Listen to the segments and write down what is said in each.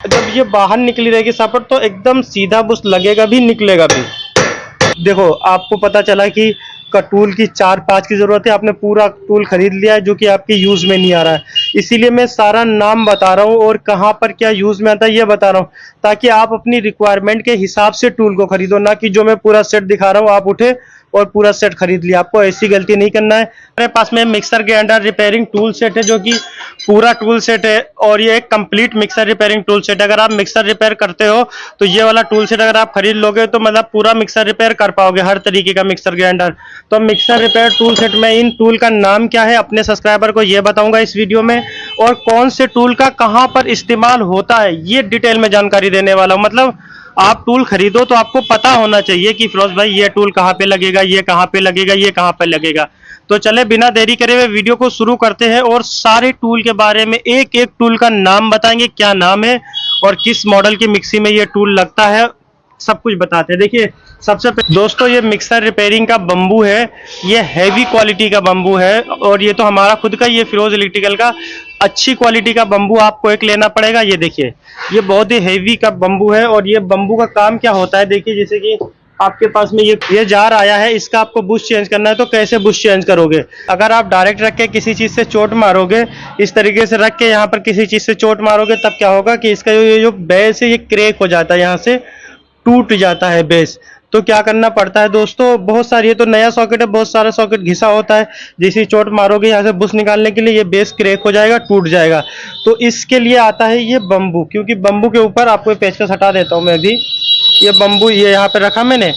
जब ये बाहर निकली रहेगी सापट तो एकदम सीधा बुश लगेगा भी, निकलेगा भी। देखो आपको पता चला कि का टूल की 4-5 की जरूरत है, आपने पूरा टूल खरीद लिया है जो कि आपके यूज में नहीं आ रहा है। इसीलिए मैं सारा नाम बता रहा हूँ और कहाँ पर क्या यूज में आता है ये बता रहा हूँ, ताकि आप अपनी रिक्वायरमेंट के हिसाब से टूल को खरीदो, ना कि जो मैं पूरा सेट दिखा रहा हूँ आप उठे और पूरा सेट खरीद लिया। आपको ऐसी गलती नहीं करना है। मेरे पास में mixer grinder repairing tool set है, जो कि पूरा टूल सेट है और ये एक complete mixer repairing tool set है। अगर आप मिक्सर रिपेयर करते हो तो ये वाला टूल सेट अगर आप खरीद लोगे तो मतलब पूरा मिक्सर रिपेयर कर पाओगे, हर तरीके का मिक्सर ग्राइंडर। तो मिक्सर रिपेयर टूल सेट में इन टूल का नाम क्या है अपने सब्सक्राइबर को ये बताऊंगा इस वीडियो में, और कौन से टूल का कहां पर इस्तेमाल होता है ये डिटेल में जानकारी देने वाला हूं। मतलब आप टूल खरीदो तो आपको पता होना चाहिए कि फिरोज भाई ये टूल कहाँ पे लगेगा, ये कहाँ पे लगेगा, ये कहाँ पे लगेगा। तो चले बिना देरी करे हुए वीडियो को शुरू करते हैं और सारे टूल के बारे में एक एक टूल का नाम बताएंगे, क्या नाम है और किस मॉडल की मिक्सी में ये टूल लगता है, सब कुछ बताते हैं। देखिए सबसे पहले दोस्तों ये मिक्सर रिपेयरिंग का बम्बू है, ये हैवी क्वालिटी का बम्बू है और ये तो हमारा खुद का, ये फिरोज इलेक्ट्रिकल का अच्छी क्वालिटी का बम्बू आपको एक लेना पड़ेगा। ये देखिए ये बहुत ही हैवी का बम्बू है और ये बम्बू का काम क्या होता है, देखिए जैसे कि आपके पास में ये जार आया है, इसका आपको बुश चेंज करना है तो कैसे बुश चेंज करोगे। अगर आप डायरेक्ट रख के किसी चीज से चोट मारोगे, इस तरीके से रख के यहाँ पर किसी चीज से चोट मारोगे, तब क्या होगा कि इसका जो बेस है ये क्रैक हो जाता है, यहाँ से टूट जाता है बेस। तो क्या करना पड़ता है दोस्तों, बहुत सारी, ये तो नया सॉकेट है, बहुत सारा सॉकेट घिसा होता है, जैसे चोट मारोगे यहाँ से बुश निकालने के लिए ये बेस क्रैक हो जाएगा, टूट जाएगा। तो इसके लिए आता है ये बम्बू, क्योंकि बम्बू के ऊपर आपको पेचकस हटा देता हूँ मैं अभी। ये बम्बू ये यहाँ पे रखा मैंने,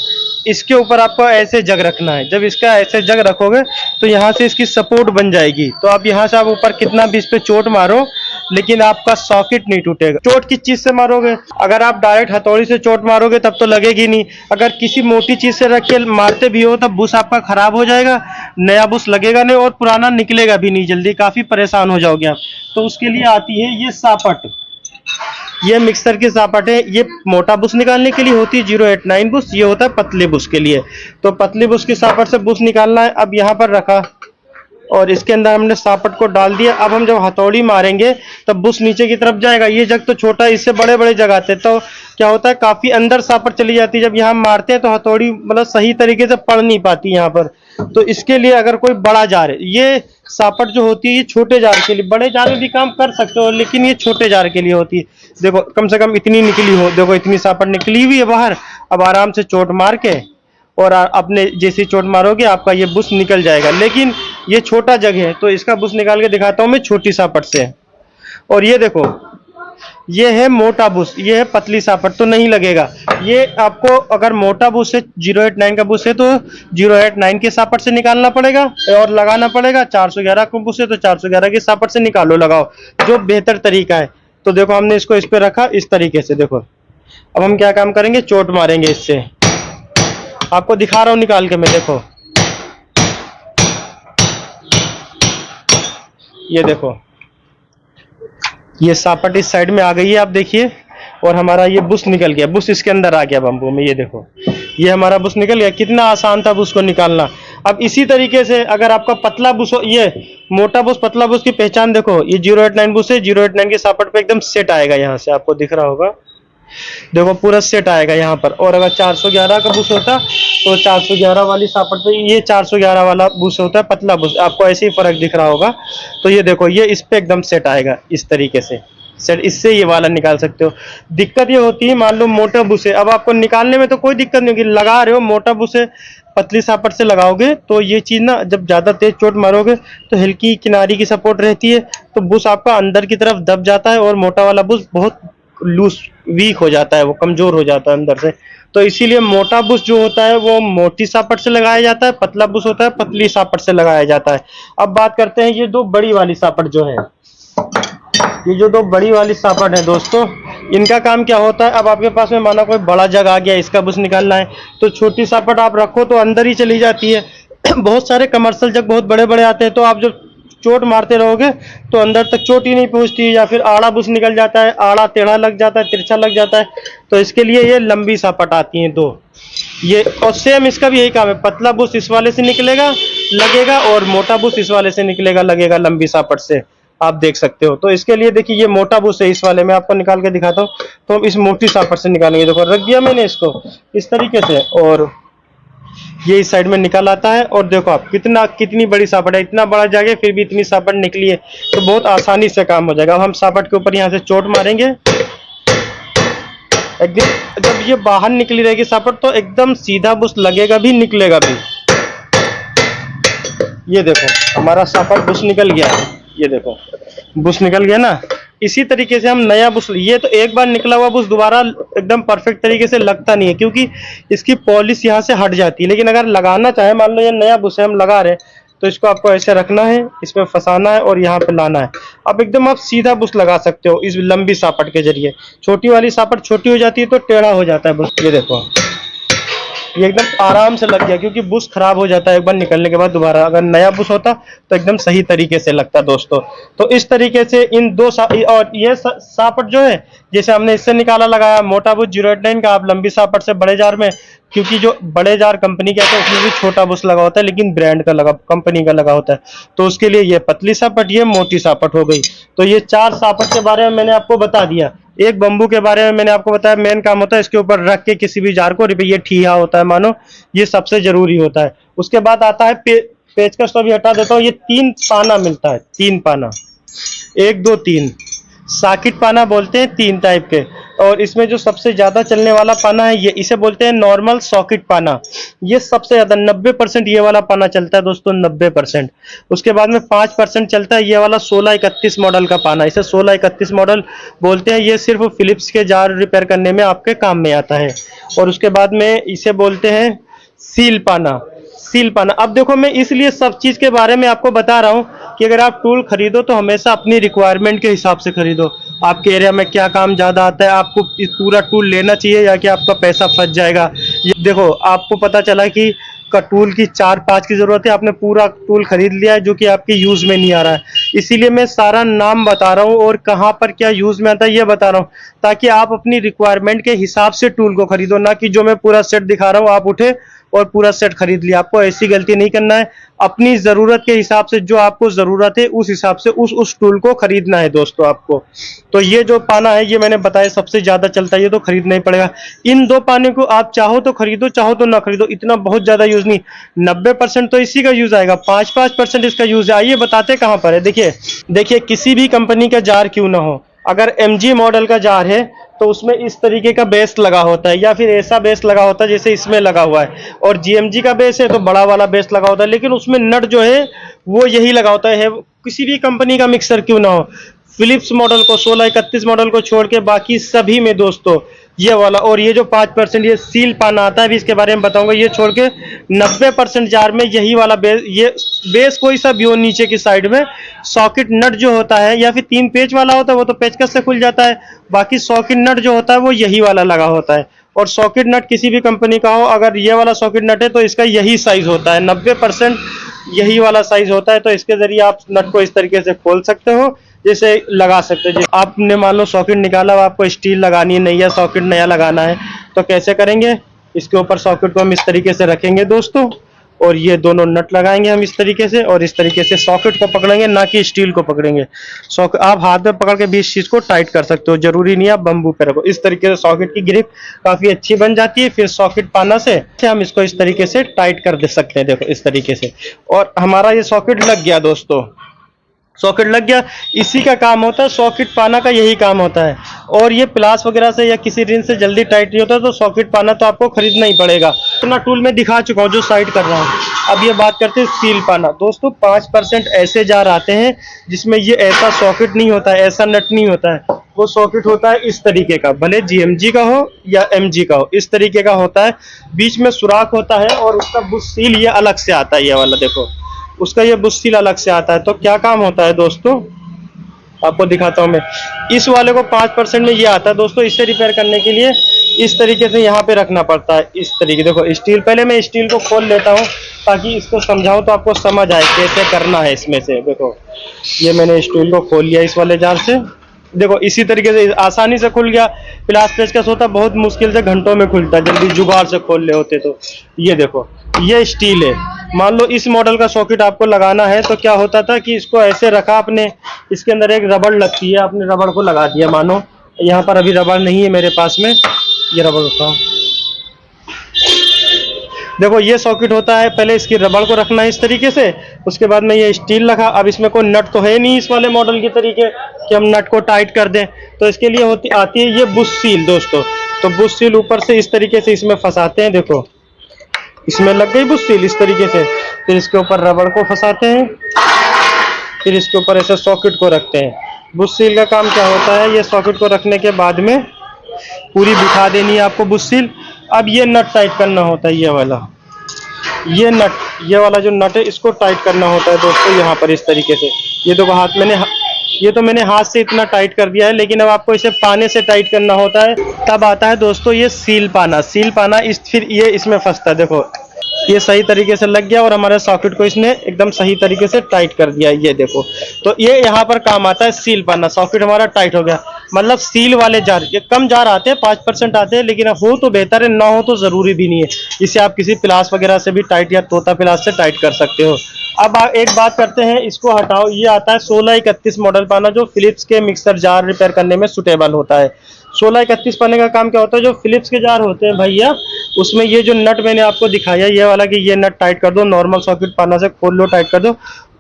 इसके ऊपर आपको ऐसे जग रखना है। जब इसका ऐसे जग रखोगे तो यहाँ से इसकी सपोर्ट बन जाएगी, तो आप यहाँ से आप ऊपर कितना भी इस पे चोट मारो लेकिन आपका सॉकेट नहीं टूटेगा। चोट किस चीज से मारोगे, अगर आप डायरेक्ट हथौड़ी से चोट मारोगे तब तो लगेगी नहीं, अगर किसी मोटी चीज से रख के मारते भी हो तब बुश आपका खराब हो जाएगा, नया बुश लगेगा नहीं और पुराना निकलेगा भी नहीं जल्दी, काफी परेशान हो जाओगे आप। तो उसके लिए आती है ये सापट, ये मिक्सर की सापट है। ये मोटा बुश निकालने के लिए होती है 089 बुश, ये होता है पतले बुश के लिए। तो पतले बुश की सापट से बुश निकालना है। अब यहाँ पर रखा और इसके अंदर हमने सापट को डाल दिया। अब हम जब हथौड़ी मारेंगे तब बुश नीचे की तरफ जाएगा। ये जग तो छोटा है, इससे बड़े बड़े जग आते हैं, तो क्या होता है काफी अंदर सापट चली जाती है। जब यहाँ मारते हैं तो हथौड़ी मतलब सही तरीके से पड़ नहीं पाती यहाँ पर। तो इसके लिए अगर कोई बड़ा जार है, ये सापट जो होती है ये छोटे जार के लिए, बड़े जार में भी काम कर सकते हो लेकिन ये छोटे जार के लिए होती है। देखो कम से कम इतनी निकली हो, देखो इतनी सापट निकली हुई है बाहर। अब आराम से चोट मार के और अपने जैसी चोट मारोगे आपका ये बुश निकल जाएगा। लेकिन ये छोटा जग है तो इसका बुश निकाल के दिखाता हूं मैं छोटी सापट से। और ये देखो ये है मोटा बुश, ये है पतली सापट, तो नहीं लगेगा। ये आपको अगर मोटा बुश है 089 का बुश है तो 089 की सापट से निकालना पड़ेगा और लगाना पड़ेगा। 411 का बुश है तो 411 की सापट से निकालो, लगाओ, जो बेहतर तरीका है। तो देखो हमने इसको इस पे रखा इस तरीके से। देखो अब हम क्या काम करेंगे, चोट मारेंगे इससे, आपको दिखा रहा हूं निकाल के मैं। देखो ये देखो ये सापट इस साइड में आ गई है, आप देखिए, और हमारा ये बुश निकल गया, बुश इसके अंदर आ गया बम्बू में। ये देखो ये हमारा बुश निकल गया, कितना आसान था बुश को निकालना। अब इसी तरीके से अगर आपका पतला बुश हो, ये मोटा बुश पतला बुश की पहचान देखो, ये 089 बुश है, 089 के सापट पे एकदम सेट आएगा, यहाँ से आपको दिख रहा होगा, देखो पूरा सेट आएगा यहाँ पर। और अगर 411 का बुश होता तो 411 वाली सापट पे, ये 411 वाला बुश होता है पतला बुश, आपको ऐसे ही फर्क दिख रहा होगा। तो ये देखो ये इस पे एकदम सेट आएगा इस तरीके से सेट, इससे ये वाला निकाल सकते हो। दिक्कत ये होती है मान लो मोटा बुश है, अब आपको निकालने में तो कोई दिक्कत नहीं होगी, लगा रहे हो मोटा बुश है, पतली सापट से लगाओगे तो ये चीज ना जब ज्यादा तेज चोट मारोगे तो हल्की किनारी की सपोर्ट रहती है, तो बुश आपका अंदर की तरफ दब जाता है और मोटा वाला बुश बहुत लूज वीक हो जाता है, वो कमजोर हो जाता है अंदर से। तो इसीलिए मोटा बुश जो होता है वो मोटी सापट से लगाया जाता है, पतला बुश होता है पतली सापट से लगाया जाता है। अब बात करते हैं ये दो बड़ी वाली सापट जो है, ये जो दो बड़ी वाली सापट है दोस्तों, इनका काम क्या होता है। अब आपके पास में माना कोई बड़ा जग आ गया, इसका बुश निकालना है, तो छोटी सापट आप रखो तो अंदर ही चली जाती है। बहुत सारे कमर्शियल जग बहुत बड़े बड़े आते हैं, तो आप जब चोट मारते रहोगे तो अंदर तक चोट ही नहीं पहुंचती, या फिर आड़ा बुश निकल जाता है, आड़ा टेढ़ा लग जाता है, तिरछा लग जाता है। तो इसके लिए ये लंबी सापट आती हैं दो, ये, और सेम इसका भी यही काम है, पतला बुश इस वाले से निकलेगा लगेगा और मोटा बुश इस वाले से निकलेगा लगेगा लंबी सापट से। आप देख सकते हो। तो इसके लिए देखिए ये मोटा बुश है, इस वाले में आपको निकाल के दिखाता हूँ। तो हम इस मोटी सापट से निकालेंगे। देखो रख दिया मैंने इसको इस तरीके से, और ये इस साइड में निकल आता है। और देखो आप कितनी बड़ी सापट है, इतना बड़ा जगह फिर भी इतनी सापट निकली है, तो बहुत आसानी से काम हो जाएगा। अब हम सापट के ऊपर यहाँ से चोट मारेंगे एकदम। जब ये बाहर निकली रहेगी सापट तो एकदम सीधा बुश लगेगा भी, निकलेगा भी। ये देखो हमारा सापट बुश निकल गया है, ये देखो बुश निकल गया ना। इसी तरीके से हम नया बुश, ये तो एक बार निकला हुआ बुश दोबारा एकदम परफेक्ट तरीके से लगता नहीं है, क्योंकि इसकी पॉलिश यहाँ से हट जाती है। लेकिन अगर लगाना चाहे, मान लो ये नया बुश है हम लगा रहे हैं, तो इसको आपको ऐसे रखना है, इसमें फंसाना है और यहाँ पे लाना है। अब एकदम आप सीधा बुश लगा सकते हो इस लंबी सापट के जरिए। छोटी वाली सापट छोटी हो जाती है तो टेढ़ा हो जाता है बुश। ये देखो ये एकदम आराम से लग गया, क्योंकि बुश खराब हो जाता है एक बार निकलने के बाद दोबारा। अगर नया बुश होता तो एकदम सही तरीके से लगता दोस्तों। तो इस तरीके से इन दो और ये सापट जो है, जैसे हमने इससे निकाला लगाया मोटा बुश 089 का, आप लंबी सापट से बड़े जार में, क्योंकि जो बड़े जार कंपनी का है उसमें भी छोटा बुश लगा होता है, लेकिन ब्रांड का लगा, कंपनी का लगा होता है। तो उसके लिए ये पतली सापट, ये मोटी सापट हो गई। तो ये 4 सापट के बारे में मैंने आपको बता दिया। एक बम्बू के बारे में मैंने आपको बताया, मेन काम होता है इसके ऊपर रख के किसी भी जार को, ये ठिया होता है मानो, ये सबसे जरूरी होता है। उसके बाद आता है पेचकस, तो अभी हटा देता हूँ। ये 3 पाना मिलता है, 3 पाना, 1 2 3 साकिट पाना बोलते हैं, 3 टाइप के। और इसमें जो सबसे ज्यादा चलने वाला पाना है, ये इसे बोलते हैं नॉर्मल सॉकेट पाना। ये सबसे ज्यादा 90% ये वाला पाना चलता है दोस्तों, 90%। उसके बाद में 5% चलता है ये वाला 1631 मॉडल का पाना, इसे 1631 मॉडल बोलते हैं। ये सिर्फ फिलिप्स के जार रिपेयर करने में आपके काम में आता है। और उसके बाद में इसे बोलते हैं सील पाना, सील पाना। अब देखो मैं इसलिए सब चीज के बारे में आपको बता रहा हूँ कि अगर आप टूल खरीदो तो हमेशा अपनी रिक्वायरमेंट के हिसाब से खरीदो। आपके एरिया में क्या काम ज्यादा आता है, आपको इस पूरा टूल लेना चाहिए या कि आपका पैसा फंस जाएगा। ये देखो आपको पता चला कि टूल की 4-5 की जरूरत है, आपने पूरा टूल खरीद लिया है जो कि आपके यूज में नहीं आ रहा है। इसीलिए मैं सारा नाम बता रहा हूँ और कहाँ पर क्या यूज में आता है ये बता रहा हूँ, ताकि आप अपनी रिक्वायरमेंट के हिसाब से टूल को खरीदो, ना कि जो मैं पूरा सेट दिखा रहा हूँ आप उठे और पूरा सेट खरीद लिया। आपको ऐसी गलती नहीं करना है। अपनी जरूरत के हिसाब से, जो आपको जरूरत है उस हिसाब से उस टूल को खरीदना है दोस्तों आपको। तो ये जो पाना है ये मैंने बताया सबसे ज्यादा चलता है, ये तो खरीदना ही पड़ेगा। इन 2 पाने को आप चाहो तो खरीदो, चाहो तो ना खरीदो, इतना बहुत ज्यादा यूज नहीं। 90% तो इसी का यूज आएगा, 5% इसका यूज है। आइए बताते कहाँ पर है। देखिए किसी भी कंपनी का जार क्यों ना हो, अगर MG मॉडल का जार है तो उसमें इस तरीके का बेस लगा होता है, या फिर ऐसा बेस लगा होता है जैसे इसमें लगा हुआ है। और GMG का बेस है तो बड़ा वाला बेस लगा होता है, लेकिन उसमें नट जो है वो यही लगा होता है। किसी भी कंपनी का मिक्सर क्यों ना हो, फिलिप्स मॉडल को, 1631 मॉडल को छोड़ के बाकी सभी में दोस्तों ये वाला। और ये जो 5% ये सील पाना आता है, अभी इसके बारे में बताऊंगा। ये छोड़ के 90% जार में यही वाला बेस, ये बेस कोई सा भी हो, नीचे की साइड में सॉकेट नट जो होता है, या फिर 3 पेच वाला होता है वो तो पेचकस से खुल जाता है, बाकी सॉकेट नट जो होता है वो यही वाला लगा होता है। और सॉकेट नट किसी भी कंपनी का हो, अगर ये वाला सॉकेट नट है तो इसका यही साइज होता है, 90% यही वाला साइज होता है। तो इसके जरिए आप नट को इस तरीके से खोल सकते हो, जैसे लगा सकते हो। आपने मान लो सॉकेट निकाला, आपको स्टील लगानी है, नहीं या सॉकेट नया लगाना है, तो कैसे करेंगे, इसके ऊपर सॉकेट को हम इस तरीके से रखेंगे दोस्तों, और ये दोनों नट लगाएंगे हम इस तरीके से, और इस तरीके से सॉकेट को पकड़ेंगे, ना कि स्टील को पकड़ेंगे। आप हाथ में पकड़ के भी इस चीज को टाइट कर सकते हो, जरूरी नहीं आप बम्बू पे रखो। इस तरीके से सॉकेट की ग्रिप काफी अच्छी बन जाती है। फिर सॉकेट पाना से हम इसको इस तरीके से टाइट कर दे सकते हैं, देखो इस तरीके से। और हमारा ये सॉकेट लग गया दोस्तों, सॉकेट लग गया। इसी का काम होता है, सॉकेट पाना का यही काम होता है। और ये प्लास वगैरह से या किसी रिंच से जल्दी टाइट नहीं होता, तो सॉकेट पाना तो आपको खरीदना ही पड़ेगा। इतना टूल में दिखा चुका हूँ जो साइड कर रहा हूँ। अब ये बात करते हैं सील पाना दोस्तों। 5% ऐसे जार आते हैं जिसमें ये ऐसा सॉकेट नहीं होता है, ऐसा नट नहीं होता है। वो सॉकेट होता है इस तरीके का, भले GMG का हो या MG का हो, इस तरीके का होता है। बीच में सुराख होता है और उसका बुश सील ये अलग से आता है, ये वाला देखो, उसका ये बुश सील अलग से आता है। तो क्या काम होता है दोस्तों, आपको दिखाता हूं मैं। इस वाले को 5% में ये आता है दोस्तों। इसे रिपेयर करने के लिए इस तरीके से यहाँ पे रखना पड़ता है, इस तरीके। देखो स्टील, पहले मैं स्टील को खोल लेता हूँ ताकि इसको समझाऊं तो आपको समझ आए कैसे करना है इसमें से। देखो ये मैंने स्टील को खोल लिया इस वाले जार से, देखो इसी तरीके से आसानी से खुल गया। प्लास पेचकस होता बहुत मुश्किल से घंटों में खुलता है, जल्दी जुगाड़ से खोल ले होते तो। ये देखो ये स्टील है। मान लो इस मॉडल का सॉकेट आपको लगाना है तो क्या होता था कि इसको ऐसे रखा आपने, इसके अंदर एक रबड़ लगती है, आपने रबड़ को लगा दिया। मानो यहाँ पर अभी रबड़ नहीं है मेरे पास में, ये रबड़ रखा, देखो ये सॉकेट होता है। पहले इसकी रबड़ को रखना है इस तरीके से, उसके बाद में ये स्टील रखा। अब इसमें कोई नट तो है नहीं इस वाले मॉडल के तरीके कि हम नट को टाइट कर दें, तो इसके लिए आती है ये बुश सील दोस्तों। तो बुश सील ऊपर से इस तरीके से इसमें फंसाते हैं, देखो इसमें लग गई बुश सील इस तरीके से। फिर इसके ऊपर रबड़ को फंसाते हैं, फिर इसके ऊपर ऐसे सॉकेट को रखते हैं। बुश सील का काम क्या होता है, ये सॉकेट को रखने के बाद में पूरी बिठा देनी है आपको बुश सील। अब ये नट टाइट करना होता है, ये वाला, ये नट, ये वाला जो नट है इसको टाइट करना होता है दोस्तों यहाँ पर इस तरीके से। ये देखो हाथ मैंने, ये तो मैंने हाथ से इतना टाइट कर दिया है, लेकिन अब आपको इसे पाने से टाइट करना होता है। तब आता है दोस्तों ये सील पाना। सील पाना इस, फिर ये इसमें फंसता है, देखो ये सही तरीके से लग गया और हमारे सॉकेट को इसने एकदम सही तरीके से टाइट कर दिया, ये देखो। तो ये यहाँ पर काम आता है सील पाना। सॉकेट हमारा टाइट हो गया, मतलब सील वाले जार, ये कम जार आते हैं, 5% आते हैं, लेकिन हो तो बेहतर है, ना हो तो जरूरी भी नहीं है। इसे आप किसी प्लास वगैरह से भी टाइट या तोता प्लास से टाइट कर सकते हो। अब एक बात करते हैं, इसको हटाओ। ये आता है 1631 मॉडल पाना, जो फिलिप्स के मिक्सर जार रिपेयर करने में सुटेबल होता है। 1631 पाने का काम क्या होता है, जो फिलिप्स के जार होते हैं भैया, उसमें ये जो नट मैंने आपको दिखाया ये वाला, कि ये नट टाइट कर दो, नॉर्मल सॉकेट पाना से खोल लो, टाइट कर दो।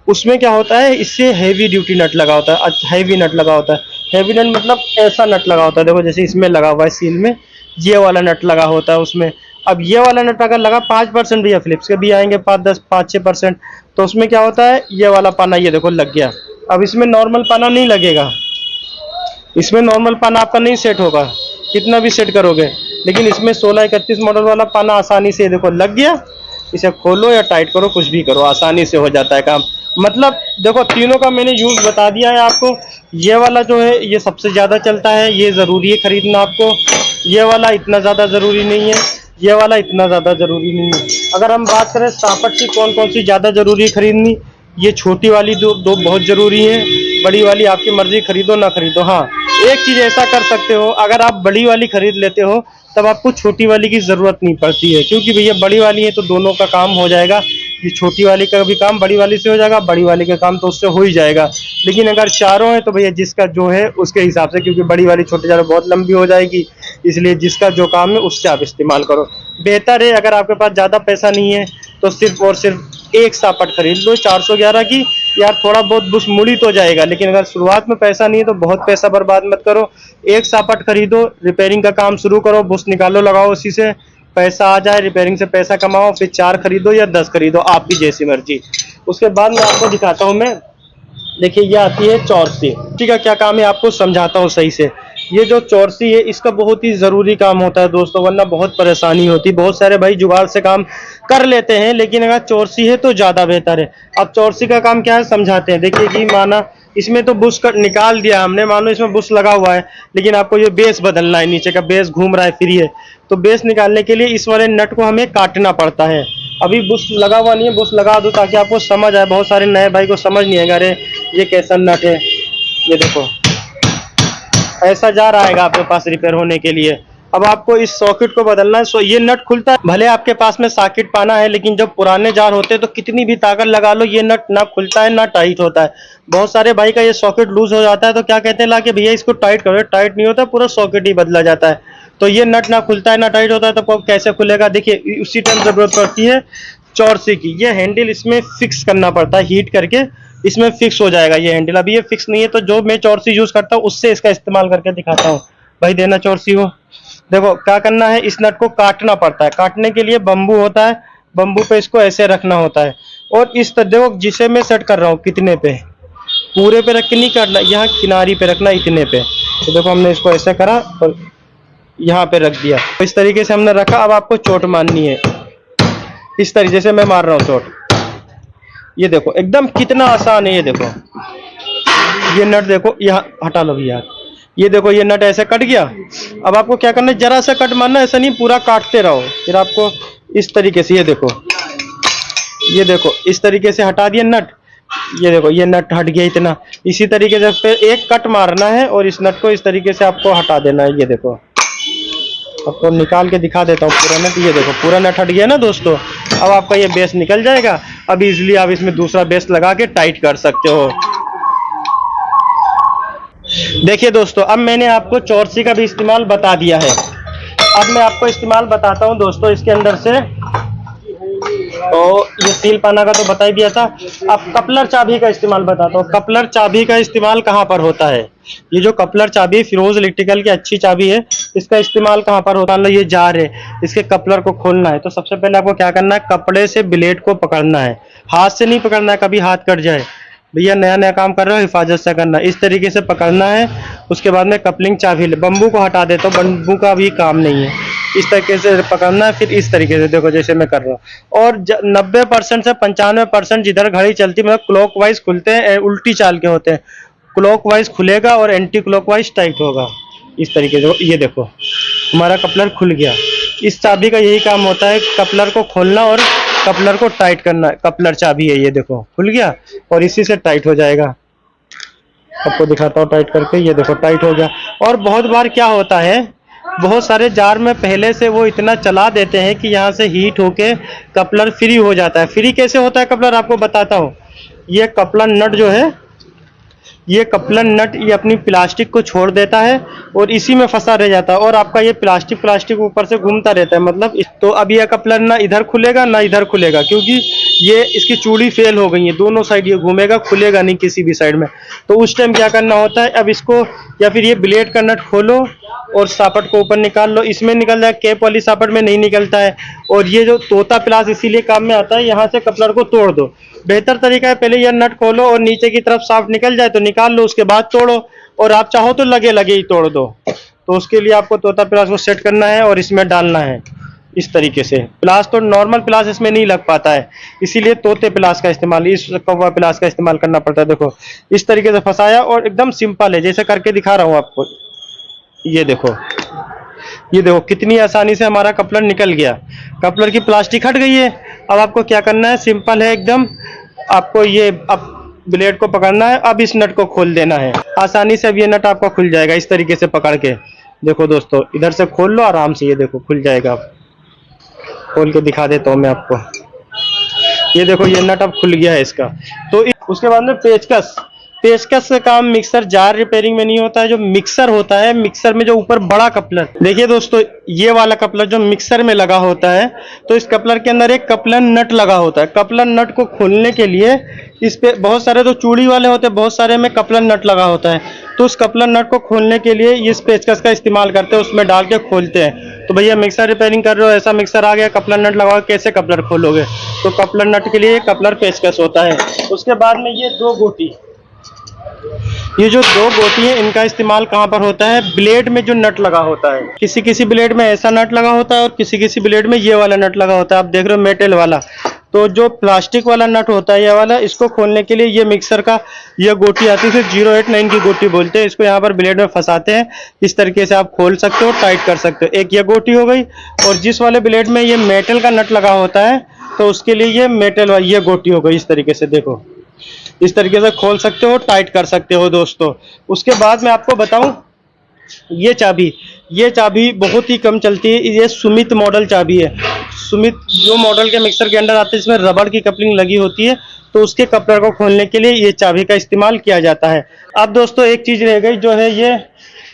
उसमें क्या होता है, इससे हैवी ड्यूटी नट लगा होता है, हैवी नट लगा होता है। हैवी नट मतलब ऐसा नट लगा होता है, देखो जैसे इसमें लगा हुआ है सील में, ये वाला नट लगा होता है उसमें। अब ये वाला नट अगर लगा 5% भैया, फिलिप्स के भी आएंगे 5-10-5-6%, तो उसमें क्या होता है, ये वाला पाना ये देखो लग गया। अब इसमें नॉर्मल पाना नहीं लगेगा, इसमें नॉर्मल पाना आपका नहीं सेट होगा, कितना भी सेट करोगे। लेकिन इसमें 1631 मॉडल वाला पाना आसानी से देखो लग गया। इसे खोलो या टाइट करो, कुछ भी करो, आसानी से हो जाता है काम। मतलब देखो तीनों का मैंने यूज बता दिया है आपको। ये वाला जो है ये सबसे ज्यादा चलता है, ये जरूरी है खरीदना आपको। ये वाला इतना ज्यादा जरूरी नहीं है, ये वाला इतना ज्यादा जरूरी नहीं है। अगर हम बात करें सापट की कौन कौन सी ज्यादा जरूरी है खरीदनी, ये छोटी वाली दो बहुत जरूरी है, बड़ी वाली आपकी मर्जी, खरीदो ना खरीदो। हाँ, एक चीज ऐसा कर सकते हो, अगर आप बड़ी वाली खरीद लेते हो तब आपको छोटी वाली की जरूरत नहीं पड़ती है, क्योंकि भैया बड़ी वाली है तो दोनों का काम हो जाएगा। ये छोटी वाली का भी काम बड़ी वाली से हो जाएगा, बड़ी वाली का काम तो उससे हो ही जाएगा। लेकिन अगर चारों है तो भैया जिसका जो है उसके हिसाब से, क्योंकि बड़ी वाली छोटी ज़्यादा बहुत लंबी हो जाएगी, इसलिए जिसका जो काम है उससे आप इस्तेमाल करो। बेहतर है अगर आपके पास ज़्यादा पैसा नहीं है तो सिर्फ और सिर्फ एक सापट खरीद लो 411 की। यार थोड़ा बहुत बुश मुड़ी तो जाएगा, लेकिन अगर शुरुआत में पैसा नहीं है तो बहुत पैसा बर्बाद मत करो। एक सापट खरीदो, रिपेयरिंग का काम शुरू करो, बुश निकालो, लगाओ, उसी से पैसा आ जाए, रिपेयरिंग से पैसा कमाओ, फिर 4 खरीदो या 10 खरीदो, आपकी जैसी मर्जी। उसके बाद मैं आपको दिखाता हूँ मैं, देखिए ये आती है चौरसी। ठीक है, क्या काम है आपको समझाता हूँ सही से। ये जो चौरसी है इसका बहुत ही जरूरी काम होता है दोस्तों, वरना बहुत परेशानी होती है। बहुत सारे भाई जुगाड़ से काम कर लेते हैं, लेकिन अगर चौरसी है तो ज्यादा बेहतर है। अब चौरसी का काम क्या है समझाते हैं। देखिए कि माना इसमें तो बुश निकाल दिया हमने, मान लो इसमें बुश लगा हुआ है, लेकिन आपको ये बेस बदलना है, नीचे का बेस घूम रहा है फ्री है, तो बेस निकालने के लिए इस वाले नट को हमें काटना पड़ता है। अभी बुश लगा हुआ नहीं है, बुश लगा दो ताकि आपको समझ आए। बहुत सारे नए भाई को समझ नहीं आएगा, अरे ये कैसा नट है, ये देखो ऐसा जा रहा है आपके पास रिपेयर होने के लिए। अब आपको इस सॉकेट को बदलना है। सो ये नट खुलता है, भले आपके पास में सॉकेट पाना है, लेकिन जब पुराने जार होते हैं तो कितनी भी ताकत लगा लो ये नट ना खुलता है ना टाइट होता है। बहुत सारे भाई का ये सॉकेट लूज हो जाता है तो क्या कहते हैं ला के भैया इसको टाइट करो, टाइट नहीं होता, पूरा सॉकेट ही बदला जाता है। तो ये नट ना खुलता है ना टाइट होता है, तो कैसे खुलेगा। देखिए उसी टाइम जरूरत पड़ती है चौरसी की। ये हैंडल इसमें फिक्स करना पड़ता है, हीट करके इसमें फिक्स हो जाएगा ये हैंडल। अभी ये फिक्स नहीं है तो जो मैं चौरसी यूज करता हूँ उससे इसका इस्तेमाल करके दिखाता हूँ। भाई देना चौरसी हो, देखो क्या करना है, इस नट को काटना पड़ता है। काटने के लिए बम्बू होता है, बम्बू पे इसको ऐसे रखना होता है, और इस तरह देखो जिसे मैं सेट कर रहा हूँ कितने पे, पूरे पे रख के नहीं काटना, यहाँ किनारी पे रखना इतने पे। तो देखो हमने इसको ऐसे करा और यहाँ पे रख दिया, तो इस तरीके से हमने रखा। अब आपको चोट मारनी है, इस तरीके से मैं मार रहा हूँ चोट। ये देखो एकदम कितना आसान है। ये देखो ये नट देखो, यहाँ हटा लो भैया, ये देखो ये नट ऐसे कट गया। अब आपको क्या करना है, जरा सा कट मारना, ऐसा नहीं पूरा काटते रहो। फिर आपको इस तरीके से, ये देखो इस तरीके से हटा दिया नट। ये देखो ये नट हट गया इतना। इसी तरीके से फिर एक कट मारना है और इस नट को इस तरीके से आपको हटा देना है। ये देखो आपको निकाल के दिखा देता हूँ पूरा नट। ये देखो पूरा नट हट गया ना दोस्तों। अब आपका ये बेस निकल जाएगा। अब इजीली आप इसमें दूसरा बेस लगा के टाइट कर सकते हो। देखिए दोस्तों, अब मैंने आपको चौरसी का भी इस्तेमाल बता दिया है। अब मैं आपको इस्तेमाल बताता हूँ दोस्तों इसके अंदर से। तो ये सील पाना का तो बता ही दिया था। अब कपलर चाबी का इस्तेमाल बताता हूँ। कपलर चाबी का इस्तेमाल कहाँ पर होता है? ये जो कपलर चाबी फिरोज इलेक्ट्रिकल की अच्छी चाबी है, इसका इस्तेमाल कहाँ पर होता है? ये जार है, इसके कपलर को खोलना है तो सबसे पहले आपको क्या करना है, कपड़े से ब्लेड को पकड़ना है, हाथ से नहीं पकड़ना है, कभी हाथ कट जाए। भैया नया नया काम कर रहे हो, हिफाजत से करना, इस तरीके से पकड़ना है। उसके बाद में कपलिंग चाबी बम्बू को हटा देता हूँ, बम्बू का भी काम नहीं है। इस तरीके से पकड़ना है, फिर इस तरीके से देखो जैसे मैं कर रहा हूँ। और 90% से 95% जिधर घड़ी चलती मतलब क्लॉक वाइज खुलते हैं, उल्टी चाल के होते हैं। क्लॉक वाइज खुलेगा और एंटी क्लॉक वाइज टाइट होगा। इस तरीके से ये देखो हमारा कपलर खुल गया। इस चाबी का यही काम होता है, कपलर को खोलना और कपलर को टाइट करना। कपलर चाबी है, ये देखो खुल गया और इसी से टाइट हो जाएगा। आपको दिखाता हूँ टाइट करके, ये देखो टाइट हो गया। और बहुत बार क्या होता है, बहुत सारे जार में पहले से वो इतना चला देते हैं कि यहाँ से हीट होके कपलर फ्री हो जाता है। फ्री कैसे होता है कपलर, आपको बताता हूँ। ये कपलर नट जो है, ये कपलर नट ये अपनी प्लास्टिक को छोड़ देता है और इसी में फंसा रह जाता है और आपका ये प्लास्टिक ऊपर से घूमता रहता है। मतलब तो अब ये कपलर ना इधर खुलेगा ना इधर खुलेगा, क्योंकि ये इसकी चूड़ी फेल हो गई है। दोनों साइड ये घूमेगा, खुलेगा नहीं किसी भी साइड में। तो उस टाइम क्या करना होता है, अब इसको या फिर ये ब्लेड का नट खोलो और सापट को ऊपर निकाल लो, इसमें निकल जाए। कैप वाली सापट में नहीं निकलता है। और ये जो तोता प्लास इसीलिए काम में आता है, यहाँ से कपलर को तोड़ दो। बेहतर तरीका है पहले यह नट खोलो और नीचे की तरफ साफ्ट निकल जाए तो निकाल लो, उसके बाद तोड़ो। और आप चाहो तो लगे लगे ही तोड़ दो। तो उसके लिए आपको तोता प्लास को सेट करना है और इसमें डालना है इस तरीके से। प्लास तो नॉर्मल प्लास इसमें नहीं लग पाता है, इसीलिए तोते प्लास का इस्तेमाल, इस कौवा प्लास का इस्तेमाल करना पड़ता है। देखो इस तरीके से फंसाया और एकदम सिंपल है, जैसे करके दिखा रहा हूँ आपको। ये देखो कितनी आसानी से हमारा कपलर निकल गया। कपलर की प्लास्टिक हट गई है। अब आपको क्या करना है, सिंपल है एकदम। आपको ये अब ब्लेड को पकड़ना है, अब इस नट को खोल देना है आसानी से। अब ये नट आपका खुल जाएगा इस तरीके से पकड़ के। देखो दोस्तों इधर से खोल लो आराम से, ये देखो खुल जाएगा। आप खोल के दिखा देता हूँ मैं आपको। ये देखो ये नट अब खुल गया है इसका। तो उसके बाद में पेचकस। पेचकस का काम मिक्सर जार रिपेयरिंग में नहीं होता है। जो मिक्सर होता है, मिक्सर में जो ऊपर बड़ा कपलर, देखिए दोस्तों ये वाला कपलर जो मिक्सर में लगा होता है, तो इस कपलर के अंदर एक कपलर नट लगा होता है। कपलर नट को खोलने के लिए इस पे बहुत सारे तो चूड़ी वाले होते हैं, बहुत सारे में कपलर नट लगा होता है। तो उस कपलर नट को खोलने के लिए इस पेचकस का इस्तेमाल करते हैं, उसमें डाल के खोलते हैं। तो भैया मिक्सर रिपेयरिंग कर रहे हो, ऐसा मिक्सर आ गया, कपलर नट लगाओ, कैसे कपलर खोलोगे? तो कपलर नट के लिए कपलर पेचकस होता है। उसके बाद में ये दो गोटी, ये जो दो गोटी है इनका इस्तेमाल कहाँ पर होता है, ब्लेड में जो नट लगा होता है। किसी किसी ब्लेड में ऐसा नट लगा होता है और किसी किसी ब्लेड में ये वाला नट लगा होता है। आप देख रहे हो मेटल वाला। तो जो प्लास्टिक वाला नट होता है ये वाला, इसको खोलने के लिए ये मिक्सर का ये गोटी आती है, 089 की गोटी बोलते हैं इसको। यहाँ पर ब्लेड में फंसाते हैं, इस तरीके से आप खोल सकते हो, टाइट कर सकते हो। एक ये गोटी हो गई। और जिस वाले ब्लेड में ये मेटल का नट लगा होता है तो उसके लिए ये मेटल वाली ये गोटी हो गई। इस तरीके से देखो, इस तरीके से खोल सकते हो, टाइट कर सकते हो दोस्तों। उसके बाद मैं आपको बताऊं, ये चाबी बहुत ही कम चलती है। ये सुमित मॉडल चाबी है। सुमित जो मॉडल के मिक्सर के अंदर आते हैं, इसमें रबड़ की कपलिंग लगी होती है, तो उसके कपलर को खोलने के लिए ये चाबी का इस्तेमाल किया जाता है। अब दोस्तों एक चीज रह गई, जो है ये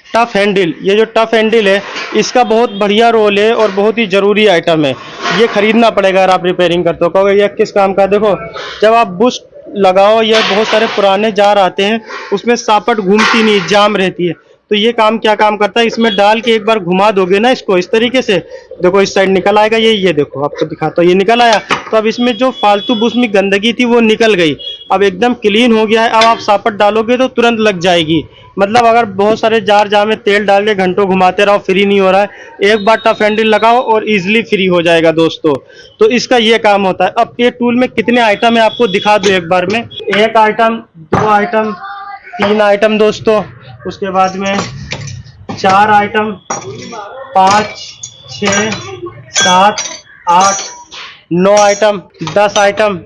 टफ हैंडल। ये जो टफ हैंडल है, इसका बहुत बढ़िया रोल है और बहुत ही जरूरी आइटम है। ये खरीदना पड़ेगा अगर आप रिपेयरिंग करते हो। कहोगे ये किस काम का? देखो जब आप बुश लगाओ, या बहुत सारे पुराने जार आते हैं उसमें सापट घूमती नहीं, जाम रहती है, तो ये काम क्या काम करता है, इसमें डाल के एक बार घुमा दोगे ना इसको इस तरीके से, देखो इस साइड निकल आएगा। ये देखो आपको दिखाता हूँ, ये निकल आया। तो अब इसमें जो फालतू बुश में गंदगी थी वो निकल गई, अब एकदम क्लीन हो गया है। अब आप सापट डालोगे तो तुरंत लग जाएगी। मतलब अगर बहुत सारे जार जहाँ में तेल डाल के घंटों घुमाते रहो, फ्री नहीं हो रहा है, एक बार टफ हैंडल लगाओ और इजीली फ्री हो जाएगा दोस्तों। तो इसका ये काम होता है। अब ये टूल में कितने आइटम है आपको दिखा दूं एक बार में। एक आइटम, दो आइटम, तीन आइटम दोस्तों, उसके बाद में 4 item, 5, 6, 7, 8, 9 item, 10 item,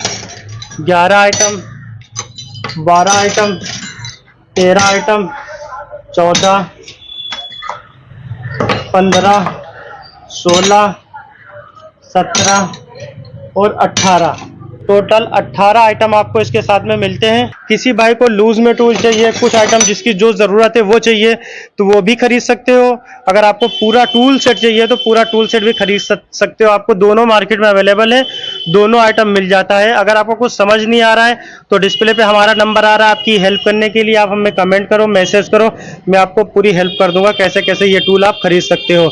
11 item, 12 item, 13 item, 14, 15, 16, 17, और 18, टोटल 18 आइटम आपको इसके साथ में मिलते हैं। किसी भाई को लूज में टूल चाहिए, कुछ आइटम जिसकी जो ज़रूरत है वो चाहिए तो वो भी खरीद सकते हो। अगर आपको पूरा टूल सेट चाहिए तो पूरा टूल सेट भी खरीद सकते हो। आपको दोनों मार्केट में अवेलेबल है, दोनों आइटम मिल जाता है। अगर आपको कुछ समझ नहीं आ रहा है तो डिस्प्ले पे हमारा नंबर आ रहा है, आपकी हेल्प करने के लिए आप हमें कमेंट करो, मैसेज करो, मैं आपको पूरी हेल्प कर दूंगा कैसे कैसे ये टूल आप खरीद सकते हो।